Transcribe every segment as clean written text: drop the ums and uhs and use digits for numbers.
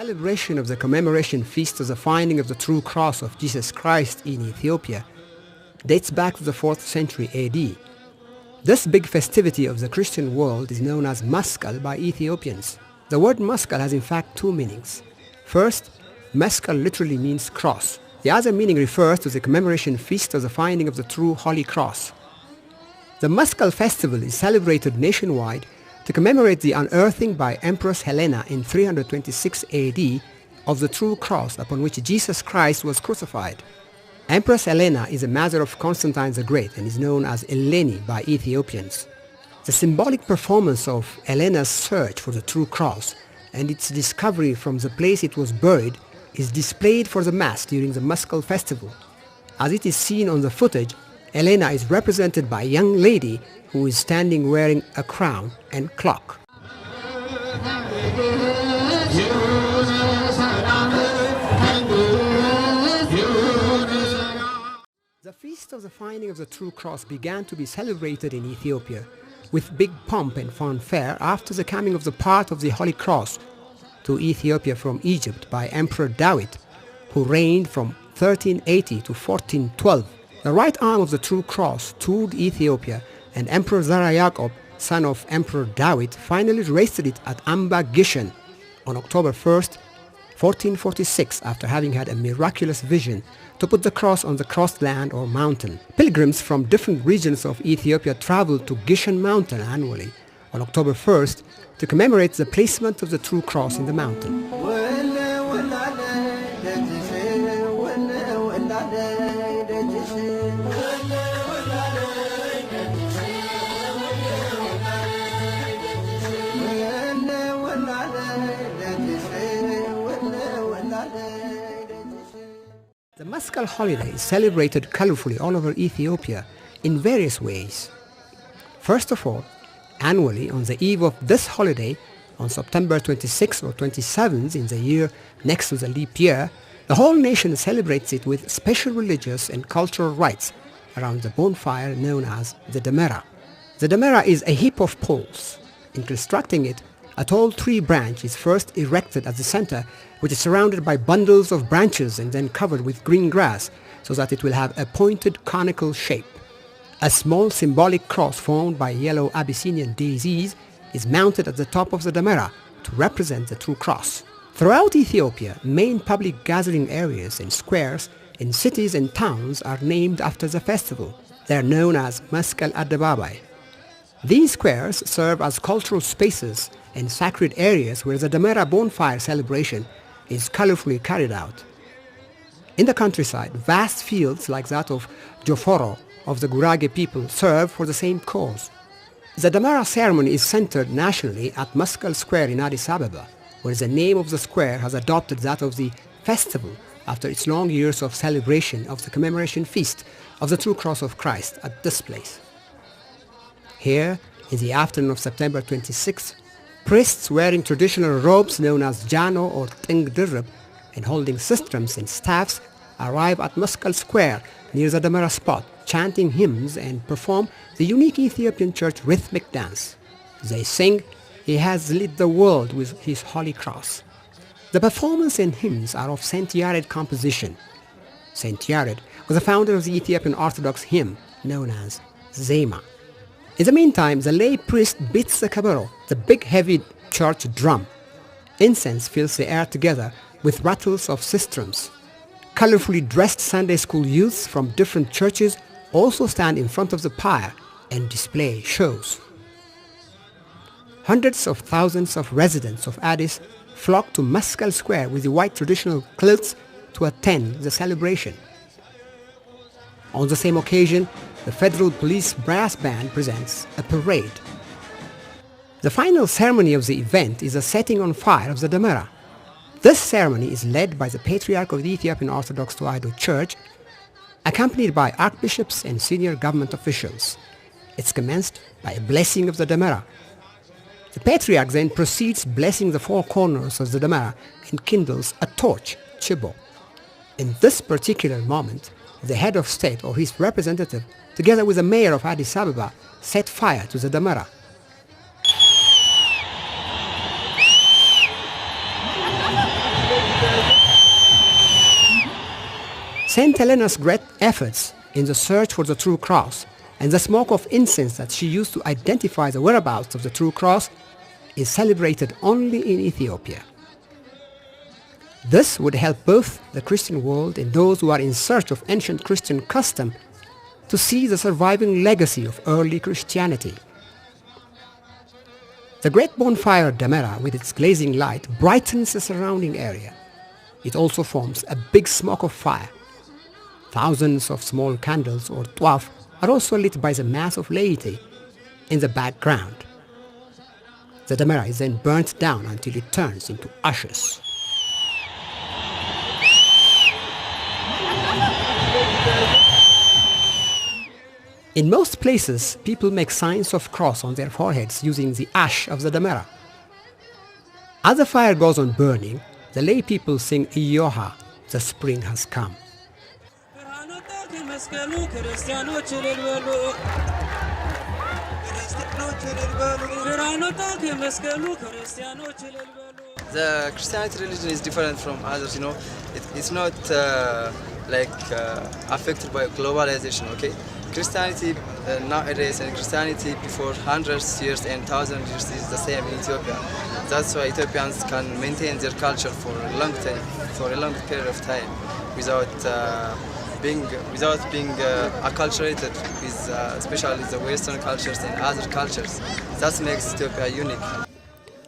celebration of the commemoration feast of the finding of the true cross of Jesus Christ in Ethiopia dates back to the 4th century AD. This big festivity of the Christian world is known as Meskel by Ethiopians. The word Meskel has in fact two meanings. First, Meskel literally means cross. The other meaning refers to the commemoration feast of the finding of the true Holy Cross. The Meskel festival is celebrated nationwide to commemorate the unearthing by Empress Helena in 326 AD of the true cross upon which Jesus Christ was crucified. Empress Helena is a mother of Constantine the Great and is known as Eleni by Ethiopians. The symbolic performance of Helena's search for the true cross and its discovery from the place it was buried is displayed for the mass during the Meskel festival. As it is seen on the footage, Helena is represented by a young lady who is standing wearing a crown and cloak. The feast of the finding of the true cross began to be celebrated in Ethiopia with big pomp and fanfare after the coming of the part of the Holy Cross to Ethiopia from Egypt by Emperor Dawit, who reigned from 1380 to 1412. The right arm of the true cross toured Ethiopia, and Emperor Zara Yacob, son of Emperor Dawit, finally raised it at Amba Gishan on October 1st, 1446, after having had a miraculous vision to put the cross on the crossed land or mountain. Pilgrims from different regions of Ethiopia traveled to Gishan Mountain annually on October 1st to commemorate the placement of the true cross in the mountain. The Meskel holiday is celebrated colorfully all over Ethiopia in various ways. First of all, annually on the eve of this holiday, on September 26th or 27th in the year next to the leap year, the whole nation celebrates it with special religious and cultural rites around the bonfire known as the Damera. The Damera is a heap of poles. In constructing it, a tall tree branch is first erected at the center, which is surrounded by bundles of branches and then covered with green grass so that it will have a pointed conical shape. A small symbolic cross formed by yellow Abyssinian daisies is mounted at the top of the Damera to represent the true cross. Throughout Ethiopia, main public gathering areas and squares in cities and towns are named after the festival. They are known as Meskel Addebabai. These squares serve as cultural spaces and sacred areas where the Damera bonfire celebration is colorfully carried out. In the countryside, vast fields like that of Joforo of the Gurage people serve for the same cause. The Damera ceremony is centered nationally at Meskel Square in Addis Ababa, where the name of the square has adopted that of the festival after its long years of celebration of the commemoration feast of the true cross of Christ at this place. Here, in the afternoon of September 26th, priests wearing traditional robes known as Jano or Ting Dirib and holding sistrums and staffs arrive at Meskel Square near the Damera spot, chanting hymns and perform the unique Ethiopian church rhythmic dance. They sing, "He has lit the world with his holy cross." The performance and hymns are of Saint Yared composition. Saint Yared was the founder of the Ethiopian Orthodox hymn known as Zema. In the meantime, the lay priest beats the kabero, the big heavy church drum. Incense fills the air together with rattles of sistrums. Colorfully dressed Sunday school youths from different churches also stand in front of the pyre and display shows. Hundreds of thousands of residents of Addis flock to Meskel Square with the white traditional clothes to attend the celebration. On the same occasion, the Federal Police Brass Band presents a parade. The final ceremony of the event is the setting on fire of the Damera. This ceremony is led by the Patriarch of the Ethiopian Orthodox Church, accompanied by archbishops and senior government officials. It's commenced by a blessing of the Damera. The Patriarch then proceeds blessing the four corners of the Damera and kindles a torch, chibo. In this particular moment, the head of state or his representative, together with the mayor of Addis Ababa, set fire to the Damera. Saint Helena's great efforts in the search for the true cross and the smoke of incense that she used to identify the whereabouts of the true cross is celebrated only in Ethiopia. This would help both the Christian world and those who are in search of ancient Christian custom to see the surviving legacy of early Christianity. The great bonfire Damera with its glazing light brightens the surrounding area. It also forms a big smoke of fire. Thousands of small candles or twaf are also lit by the mass of laity in the background. The Damera is then burnt down until it turns into ashes. In most places, people make signs of cross on their foreheads using the ash of the Damera. As the fire goes on burning, the lay people sing Iyoha, the spring has come. The Christianity religion is different from others, it's not affected by globalization, okay? Christianity nowadays and Christianity before hundreds of years and thousands of years is the same in Ethiopia. That's why Ethiopians can maintain their culture for a long time, for a long period of time, without being acculturated with especially the Western cultures and other cultures. That makes Ethiopia unique.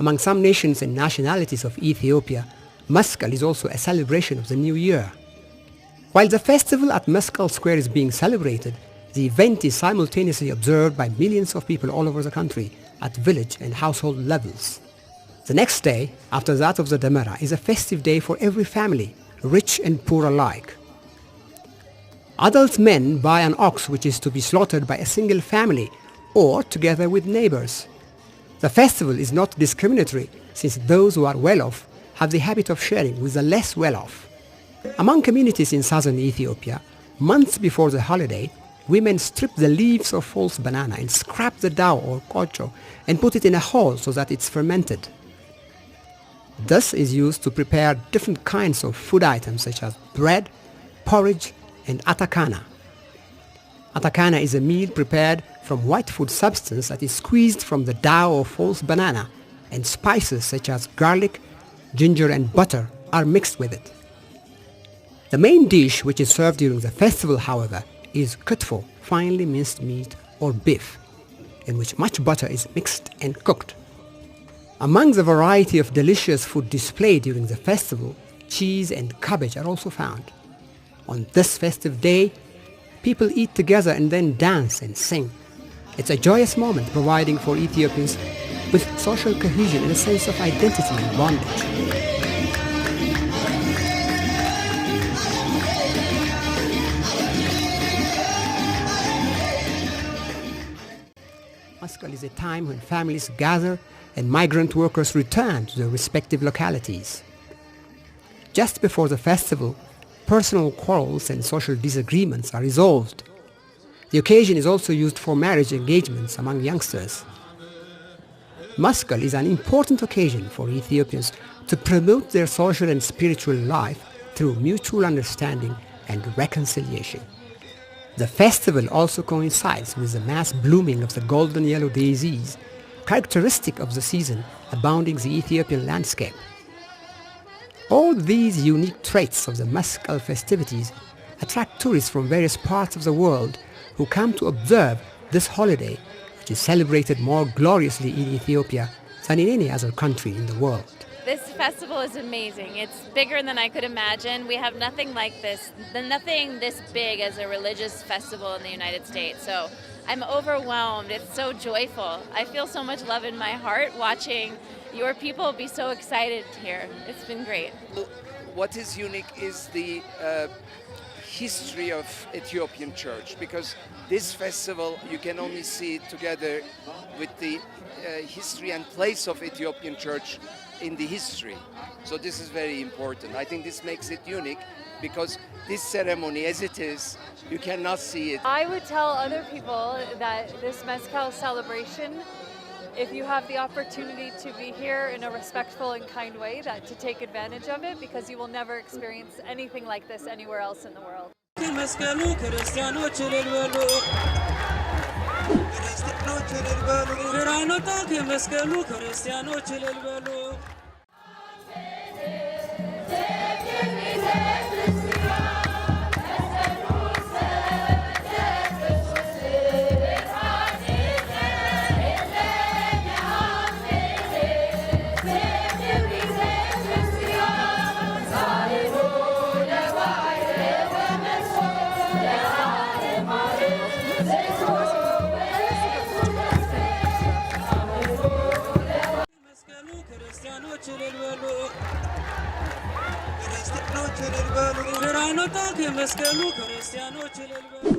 Among some nations and nationalities of Ethiopia, Meskel is also a celebration of the New Year. While the festival at Meskel Square is being celebrated, the event is simultaneously observed by millions of people all over the country at village and household levels. The next day, after that of the Damera, is a festive day for every family, rich and poor alike. Adult men buy an ox which is to be slaughtered by a single family or together with neighbors. The festival is not discriminatory, since those who are well off have the habit of sharing with the less well off. Among communities in southern Ethiopia, months before the holiday, women strip the leaves of false banana and scrap the dough or kocho and put it in a hole so that it's fermented. This is used to prepare different kinds of food items such as bread, porridge, and atakana. Atakana is a meal prepared from white food substance that is squeezed from the dough of false banana, and spices such as garlic, ginger, and butter are mixed with it. The main dish which is served during the festival, however, is kutfo, finely minced meat or beef, in which much butter is mixed and cooked. Among the variety of delicious food displayed during the festival, cheese and cabbage are also found. On this festive day, people eat together and then dance and sing. It's a joyous moment providing for Ethiopians with social cohesion and a sense of identity and bondage. Meskel is a time when families gather and migrant workers return to their respective localities. Just before the festival, personal quarrels and social disagreements are resolved. The occasion is also used for marriage engagements among youngsters. Meskel is an important occasion for Ethiopians to promote their social and spiritual life through mutual understanding and reconciliation. The festival also coincides with the mass blooming of the golden yellow daisies, characteristic of the season abounding the Ethiopian landscape. All these unique traits of the Meskel festivities attract tourists from various parts of the world who come to observe this holiday, which is celebrated more gloriously in Ethiopia than in any other country in the world. This festival is amazing. It's bigger than I could imagine. We have nothing like this, nothing this big as a religious festival in the United States. So I'm overwhelmed. It's so joyful. I feel so much love in my heart watching your people be so excited here. It's been great. What is unique is the history of Ethiopian Church, because this festival you can only see it together with the history and place of Ethiopian Church in the history. So this is very important. I think this makes it unique because this ceremony as it is, you cannot see it. I would tell other people that this Meskel celebration if you have the opportunity to be here in a respectful and kind way, that to take advantage of it, because you will never experience anything like this anywhere else in the world. Meskel Square